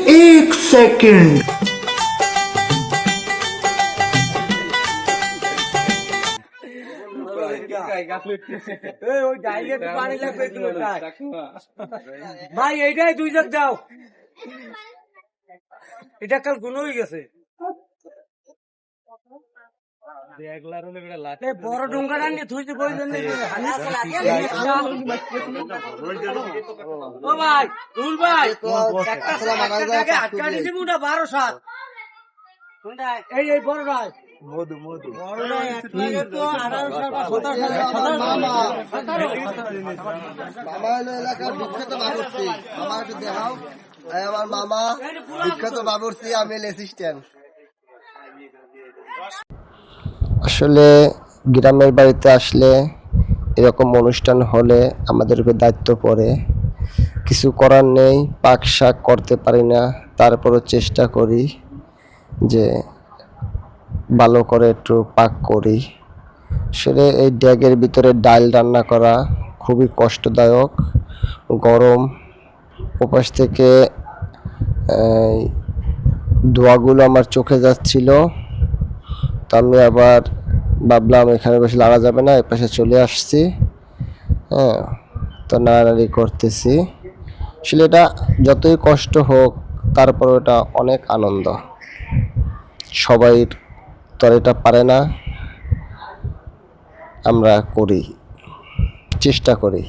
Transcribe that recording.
एक सेकंड। ভাই এইটাই দুই লাখ দাও, এটা কাল গুণ হয়ে গেছে। বড় ডুঙ্গাটা নিয়ে থুইতে বললেন ও ভাই রুল ভাই একটা আটকা দিছি মুটা 12,000 এই এই বড়টাই মধু মধু বড়টাই এক লাগে তো 18,000 মামা হলো এলাকার বিখ্যাত বাবুর্চি। মামা একটু দেখাও। এই আমার মামা বিখ্যাত বাবুর্চি, আমি অ্যাসিস্ট্যান্ট। আসলে গ্রামের বাড়িতে আসলে এরকম অনুষ্ঠান হলে আমাদের উপর দায়িত্ব পড়ে। কিছু করার নেই, পাক শাক করতে পারি না, তারপরও চেষ্টা করি যে ভালো করে একটু পাক করি। আসলে এই ড্যাগের ভিতরে ডাল রান্না করা খুবই কষ্টদায়ক, গরম। ওপাশ থেকে ধোঁয়াগুলো আমার চোখে যাচ্ছিল, তো আমি আবার ভাবলাম এখানে বসে লাগা যাবে না, এপাশে চলে আসছি। হ্যাঁ, তো নাড়ানাড়ি করতেছি। আসলে এটা যতই কষ্ট হোক তারপর এটা অনেক আনন্দ। সবাই তো আর এটা পারে না, আমরা করি, চেষ্টা করি।